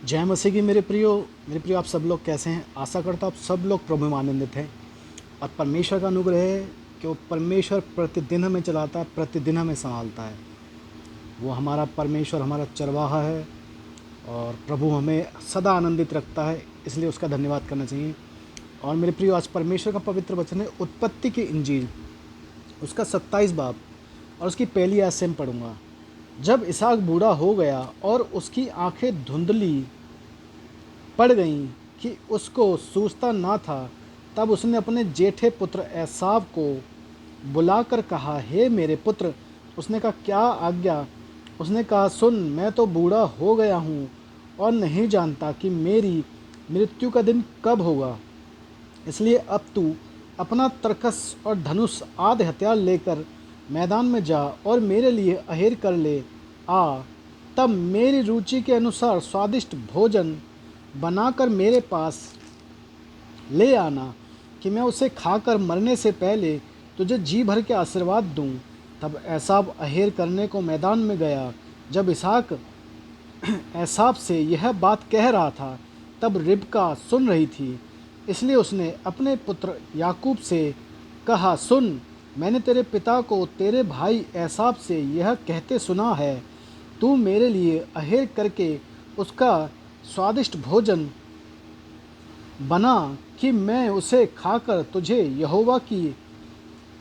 जय मसीह की मेरे प्रियो आप सब लोग कैसे हैं। आशा करता हूँ आप सब लोग प्रभु में आनंदित हैं और परमेश्वर का अनुग्रह है कि वो परमेश्वर प्रतिदिन हमें चलाता है, प्रतिदिन हमें संभालता है। वो हमारा परमेश्वर हमारा चरवाहा है और प्रभु हमें सदा आनंदित रखता है, इसलिए उसका धन्यवाद करना चाहिए। और मेरे प्रियो आज परमेश्वर का पवित्र वचन है उत्पत्ति की इंजील, उसका 27 बाब और उसकी पहली आयत से मैं पढ़ूँगा। जब इसहाक बूढ़ा हो गया और उसकी आंखें धुंधली पड़ गईं कि उसको सूझता ना था, तब उसने अपने जेठे पुत्र एसाव को बुलाकर कहा, हे मेरे पुत्र। उसने कहा, क्या आज्ञा। उसने कहा, सुन, मैं तो बूढ़ा हो गया हूँ और नहीं जानता कि मेरी मृत्यु का दिन कब होगा। इसलिए अब तू अपना तरकस और धनुष आदि हथियार लेकर मैदान में जा और मेरे लिए अहेर कर ले आ। तब मेरी रुचि के अनुसार स्वादिष्ट भोजन बनाकर मेरे पास ले आना कि मैं उसे खाकर मरने से पहले तुझे जी भर के आशीर्वाद दूं। तब एसाव अहेर करने को मैदान में गया। जब इसहाक एसाव से यह बात कह रहा था, तब रिबका सुन रही थी। इसलिए उसने अपने पुत्र याकूब से कहा, सुन, मैंने तेरे पिता को तेरे भाई एसाव से यह कहते सुना है, तू मेरे लिए अहेर करके उसका स्वादिष्ट भोजन बना कि मैं उसे खाकर तुझे यहोवा की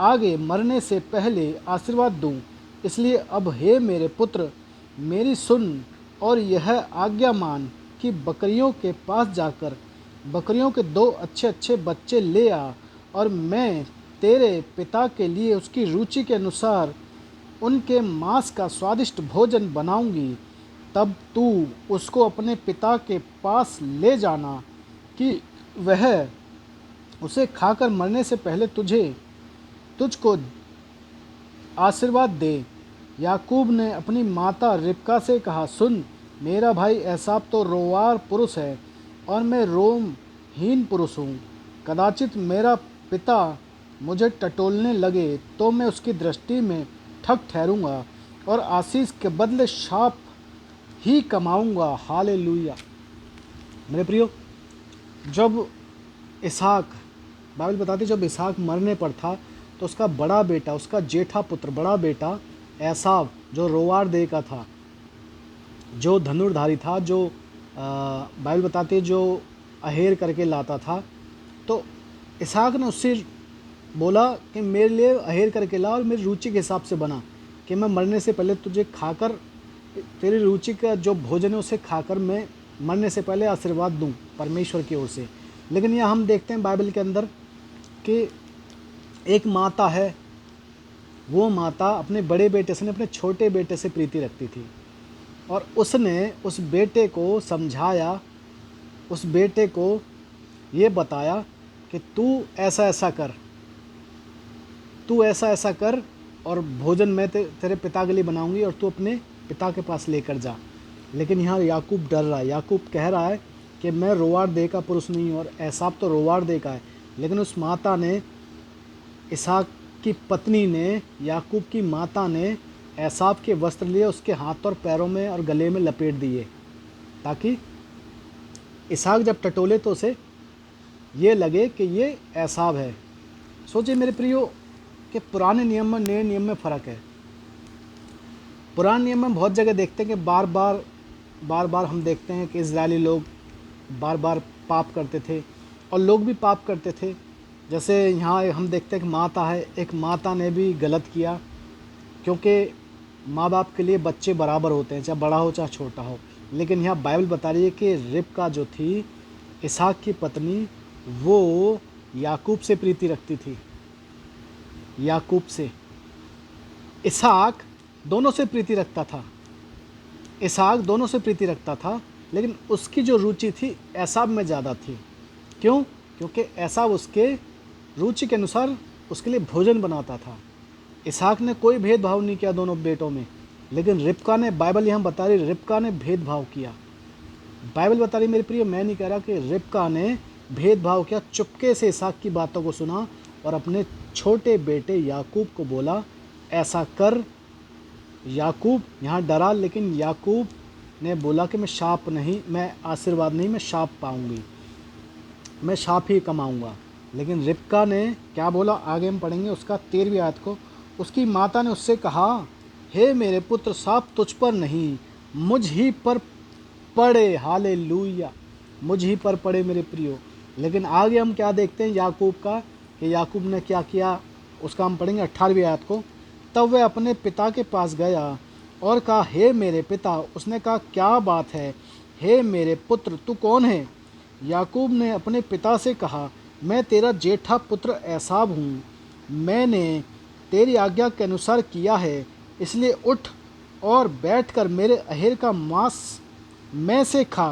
आगे मरने से पहले आशीर्वाद दूं। इसलिए अब हे मेरे पुत्र, मेरी सुन और यह आज्ञा मान कि बकरियों के पास जाकर बकरियों के 2 अच्छे अच्छे बच्चे ले आ और मैं तेरे पिता के लिए उसकी रुचि के अनुसार उनके मांस का स्वादिष्ट भोजन बनाऊंगी। तब तू उसको अपने पिता के पास ले जाना कि वह उसे खाकर मरने से पहले तुझको आशीर्वाद दे। याकूब ने अपनी माता रिबका से कहा, सुन, मेरा भाई एसाव तो रोवार पुरुष है और मैं रोमहीन पुरुष हूँ। कदाचित मेरा पिता मुझे टटोलने लगे तो मैं उसकी दृष्टि में ठग ठहरूंगा और आशीष के बदले शाप ही कमाऊंगा। हालेलुया। मेरे प्रियो, जब इसहाक बाइबल बताती है, जब इसहाक मरने पर था तो उसका बड़ा बेटा, उसका जेठा पुत्र, बड़ा बेटा एसाव, जो रोवार देह का था, जो धनुर्धारी था, जो बाइबल बताती है जो अहेर करके लाता था, तो इसहाक ने उससे बोला कि मेरे लिए अहेर करके ला और मेरी रुचि के हिसाब से बना कि मैं मरने से पहले तुझे खाकर, तेरी रुचि का जो भोजन है उसे खाकर मैं मरने से पहले आशीर्वाद दूं परमेश्वर की ओर से। लेकिन यह हम देखते हैं बाइबल के अंदर कि एक माता है, वो माता अपने बड़े बेटे से, अपने छोटे बेटे से प्रीति रखती थी और उसने उस बेटे को समझाया, उस बेटे को ये बताया कि तू ऐसा ऐसा कर, तू ऐसा ऐसा कर और भोजन मैं तेरे पिता के लिए बनाऊंगी और तू अपने पिता के पास लेकर जा। लेकिन यहाँ याकूब डर रहा है। याकूब कह रहा है कि मैं रोवार देह का पुरुष नहीं हूँ और एसाव तो रोवार देह का है। लेकिन उस माता ने, इसहाक की पत्नी ने, याकूब की माता ने एसाव के वस्त्र लिए, उसके हाथ और पैरों में और गले में लपेट दिए ताकि इसहाक जब टटोले तो उसे ये लगे कि ये एसाव है। सोचिए मेरे प्रियो कि पुराने नियम में नए नियम में फ़र्क है। पुराने नियम में बहुत जगह देखते हैं कि बार बार हम देखते हैं कि इजरायली लोग बार बार पाप करते थे और लोग भी पाप करते थे। जैसे यहाँ हम देखते हैं कि माता है, एक माता ने भी गलत किया, क्योंकि माँ बाप के लिए बच्चे बराबर होते हैं, चाहे बड़ा हो चाहे छोटा हो। लेकिन यहाँ बाइबल बता रही है कि रिबका जो थी, इसहाक की पत्नी, वो याकूब से प्रीति रखती थी, याकूब से। इसहाक दोनों से प्रीति रखता था, इसहाक दोनों से प्रीति रखता था, लेकिन उसकी जो रुचि थी एसाव में ज़्यादा थी। क्यों? क्योंकि एसाव उसके रुचि के अनुसार उसके लिए भोजन बनाता था। इसहाक ने कोई भेदभाव नहीं किया दोनों बेटों में, लेकिन रिबका ने, बाइबल यहाँ बता रही, रिबका ने भेदभाव किया। बाइबल बता रही मेरे प्रिय, मैं नहीं कह रहा, कि रिबका ने भेदभाव किया। चुपके से इसहाक की बातों को सुना और अपने छोटे बेटे याकूब को बोला, ऐसा कर। याकूब यहाँ डरा, लेकिन याकूब ने बोला कि मैं आशीर्वाद नहीं, मैं शाप पाऊंगी, मैं शाप ही कमाऊंगा। लेकिन रिबका ने क्या बोला, आगे हम पढ़ेंगे उसका 13वीं आयत को। उसकी माता ने उससे कहा, हे मेरे पुत्र, शाप तुझ पर नहीं, मुझ ही पर पड़े। हालेलुया, मुझ ही पर पड़े मेरे प्रियो। लेकिन आगे हम क्या देखते हैं याकूब का, कि याकूब ने क्या किया, उसका हम पढ़ेंगे 18वीं आयत को। तब वह अपने पिता के पास गया और कहा, हे मेरे पिता। उसने कहा, क्या बात है? हे मेरे पुत्र, तू कौन है? याकूब ने अपने पिता से कहा, मैं तेरा जेठा पुत्र एसाव हूँ। मैंने तेरी आज्ञा के अनुसार किया है, इसलिए उठ और बैठकर मेरे अहेर का मांस में से खा,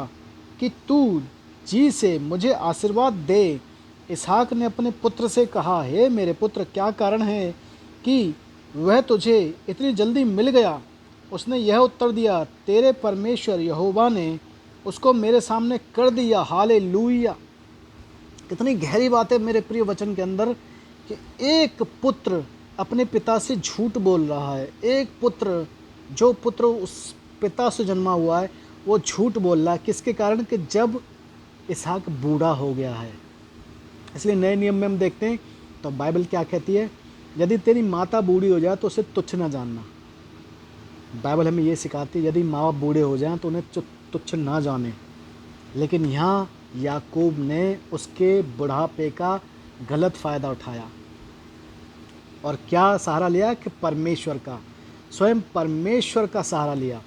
कि तू जी से मुझे आशीर्वाद दे। इसहाक ने अपने पुत्र से कहा, हे मेरे पुत्र, क्या कारण है कि वह तुझे इतनी जल्दी मिल गया? उसने यह उत्तर दिया, तेरे परमेश्वर यहोवा ने उसको मेरे सामने कर दिया। हालेलुया। कितनी गहरी बात है मेरे प्रिय वचन के अंदर, कि एक पुत्र अपने पिता से झूठ बोल रहा है। एक पुत्र, जो पुत्र उस पिता से जन्मा हुआ है, वो झूठ बोल रहा है। किसके कारण? कि जब इसहाक बूढ़ा हो गया है। इसलिए नए नियम में हम देखते हैं तो बाइबल क्या कहती है, यदि तेरी माता बूढ़ी हो जाए तो उसे तुच्छ ना जानना। बाइबल हमें ये सिखाती है, यदि माँ बाप बूढ़े हो जाएं तो उन्हें तुच्छ ना जाने। लेकिन यहाँ याकूब ने उसके बुढ़ापे का गलत फ़ायदा उठाया और क्या सहारा लिया? कि परमेश्वर का, स्वयं परमेश्वर का सहारा लिया।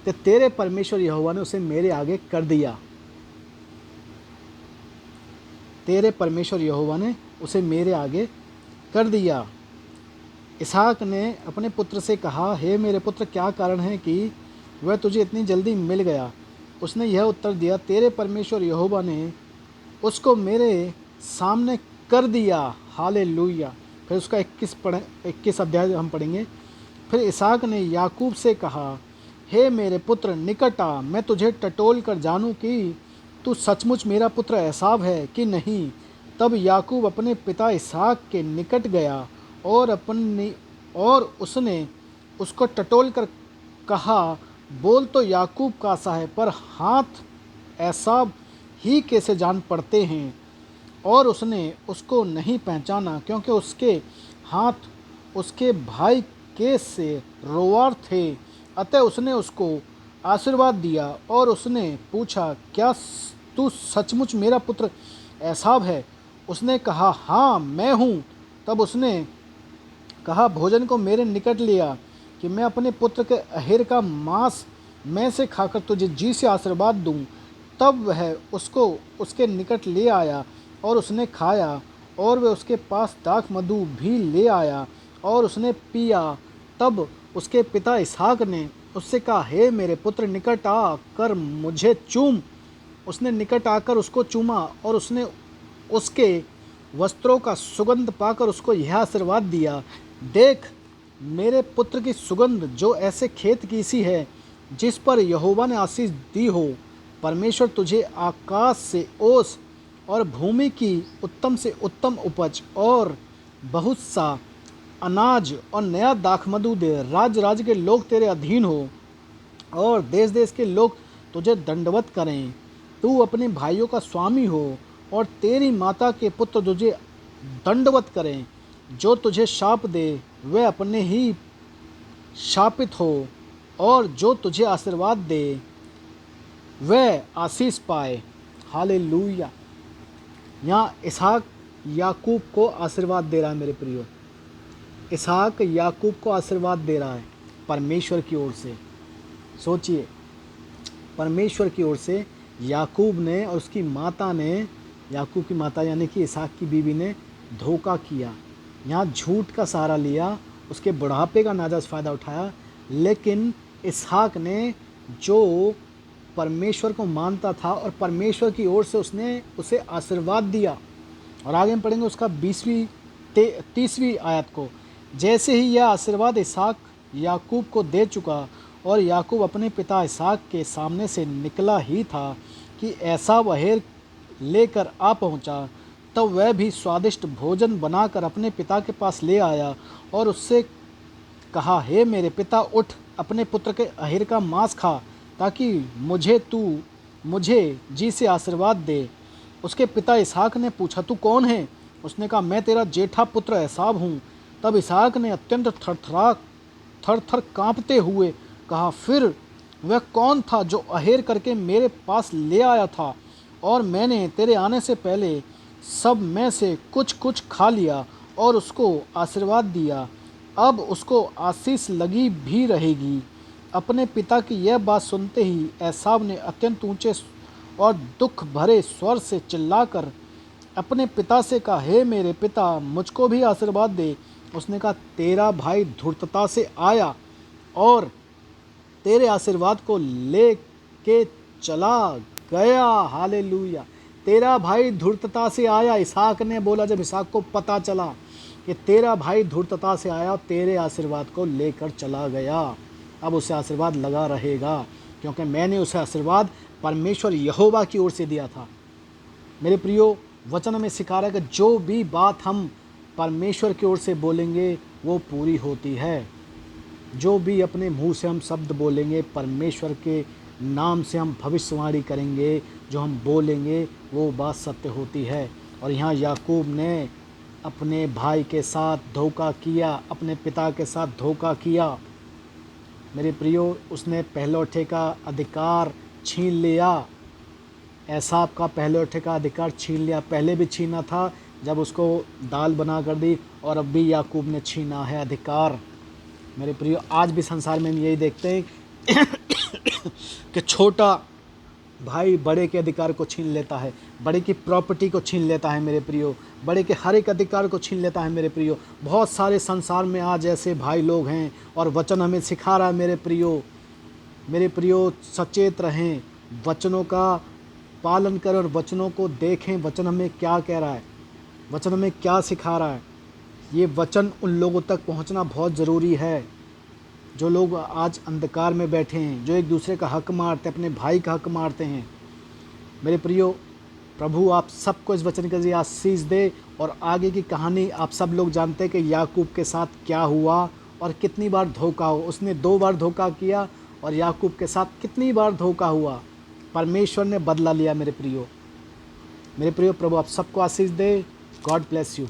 कि तेरे परमेश्वर यहोवा ने उसे मेरे आगे कर दिया। तेरे परमेश्वर यहोवा ने उसे मेरे आगे कर दिया। इसहाक ने अपने पुत्र से कहा, हे मेरे पुत्र, क्या कारण है कि वह तुझे इतनी जल्दी मिल गया? उसने यह उत्तर दिया, तेरे परमेश्वर यहोवा ने उसको मेरे सामने कर दिया। हालेलुया। फिर उसका 21 अध्याय हम पढ़ेंगे। फिर इसहाक ने याकूब से कहा, हे मेरे पुत्र, निकट आ, मैं तुझे टटोल कर जानूं कि तू सचमुच मेरा पुत्र एसाव है कि नहीं। तब याकूब अपने पिता इसहाक के निकट गया और उसने उसको टटोल कर कहा, बोल तो याकूब का सा है, पर हाथ एसाव ही कैसे जान पड़ते हैं। और उसने उसको नहीं पहचाना, क्योंकि उसके हाथ उसके भाई केस से रोवार थे। अतः उसने उसको आशीर्वाद दिया और उसने पूछा, क्या तू सचमुच मेरा पुत्र एसाव है? उसने कहा, हाँ मैं हूँ। तब उसने कहा, भोजन को मेरे निकट लिया, कि मैं अपने पुत्र के अहेर का मांस में से खाकर तुझे जी से आशीर्वाद दूँ। तब वह उसको उसके निकट ले आया और उसने खाया, और वह उसके पास दाख मधु भी ले आया और उसने पिया। तब उसके पिता इसहाक ने उससे कहा, हे मेरे पुत्र, निकट आ कर मुझे चूम। उसने निकट आकर उसको चूमा और उसने उसके वस्त्रों का सुगंध पाकर उसको यह आशीर्वाद दिया, देख मेरे पुत्र की सुगंध जो ऐसे खेत की सी है जिस पर यहोवा ने आशीष दी हो। परमेश्वर तुझे आकाश से ओस और भूमि की उत्तम से उत्तम उपज और बहुत सा अनाज और नया दाखमधु दे। राज्य राज्य के लोग तेरे अधीन हो और देश देश के लोग तुझे दंडवत करें। तू अपने भाइयों का स्वामी हो और तेरी माता के पुत्र तुझे दंडवत करें। जो तुझे शाप दे वह अपने ही शापित हो, और जो तुझे आशीर्वाद दे वह आशीष पाए। हालेलुया। यहाँ इसहाक याकूब को आशीर्वाद दे रहा है मेरे प्रियो। इसहाक याकूब को आशीर्वाद दे रहा है परमेश्वर की ओर से। सोचिए, परमेश्वर की ओर से याकूब ने और उसकी माता ने, याकूब की माता यानी कि इसहाक की बीवी ने धोखा किया। यहाँ झूठ का सहारा लिया, उसके बुढ़ापे का नाजायज़ फ़ायदा उठाया। लेकिन इसहाक ने जो परमेश्वर को मानता था और परमेश्वर की ओर से उसने उसे आशीर्वाद दिया। और आगे हम पढ़ेंगे उसका 30वीं आयत को। जैसे ही यह आशीर्वाद इसहाक याकूब को दे चुका और याकूब अपने पिता इसहाक के सामने से निकला ही था कि एसाव अहेर लेकर आ पहुंचा, तब वह भी स्वादिष्ट भोजन बनाकर अपने पिता के पास ले आया और उससे कहा, हे मेरे पिता, उठ अपने पुत्र के अहेर का मांस खा, ताकि मुझे जी से आशीर्वाद दे। उसके पिता इसहाक ने पूछा, तू कौन है? उसने कहा, मैं तेरा जेठा पुत्र एसाव हूँ। तब इसहाक ने अत्यंत थर थर काँपते हुए कहा, फिर वह कौन था जो अहेर करके मेरे पास ले आया था, और मैंने तेरे आने से पहले सब में से कुछ कुछ खा लिया और उसको आशीर्वाद दिया। अब उसको आशीष लगी भी रहेगी। अपने पिता की यह बात सुनते ही एसाव ने अत्यंत ऊंचे और दुख भरे स्वर से चिल्लाकर अपने पिता से कहा, हे मेरे पिता, मुझको भी आशीर्वाद दे। उसने कहा, तेरा भाई धूर्तता से आया और तेरे आशीर्वाद को ले के चला गया। हालेलुया। तेरा भाई धूर्तता से आया, इसहाक ने बोला जब इसहाक को पता चला कि तेरा भाई धूर्तता से आया, तेरे आशीर्वाद को लेकर चला गया। अब उसे आशीर्वाद लगा रहेगा, क्योंकि मैंने उसे आशीर्वाद परमेश्वर यहोवा की ओर से दिया था। मेरे प्रियो, वचन में सिखा रहा है कि जो भी बात हम परमेश्वर की ओर से बोलेंगे वो पूरी होती है। जो भी अपने मुंह से हम शब्द बोलेंगे, परमेश्वर के नाम से हम भविष्यवाणी करेंगे, जो हम बोलेंगे वो बात सत्य होती है। और यहाँ याकूब ने अपने भाई के साथ धोखा किया, अपने पिता के साथ धोखा किया। मेरे प्रियो, उसने पहलौठे का अधिकार छीन लिया। एसाव का पहलौठे का अधिकार छीन लिया। पहले भी छीना था जब उसको दाल बना कर दी, और अब भी याकूब ने छीना है अधिकार। मेरे प्रियो, आज भी संसार में हम यही देखते हैं कि छोटा भाई बड़े के अधिकार को छीन लेता है, बड़े की प्रॉपर्टी को छीन लेता है। मेरे प्रियो, बड़े के हर एक अधिकार को छीन लेता है। मेरे प्रियो, बहुत सारे संसार में आज ऐसे भाई लोग हैं, और वचन हमें सिखा रहा है। मेरे प्रियो, सचेत रहें, वचनों का पालन करें और वचनों को देखें। वचन हमें क्या कह रहा है, वचन हमें क्या सिखा रहा है। ये वचन उन लोगों तक पहुंचना बहुत ज़रूरी है जो लोग आज अंधकार में बैठे हैं, जो एक दूसरे का हक मारते हैं, अपने भाई का हक मारते हैं। मेरे प्रियो, प्रभु आप सबको इस वचन के जरिए आशीष दे। और आगे की कहानी आप सब लोग जानते हैं कि याकूब के साथ क्या हुआ और कितनी बार धोखा हुआ। उसने 2 बार धोखा किया, और याकूब के साथ कितनी बार धोखा हुआ। परमेश्वर ने बदला लिया। मेरे प्रियो, प्रभु आप सबको आशीष दे। God bless you.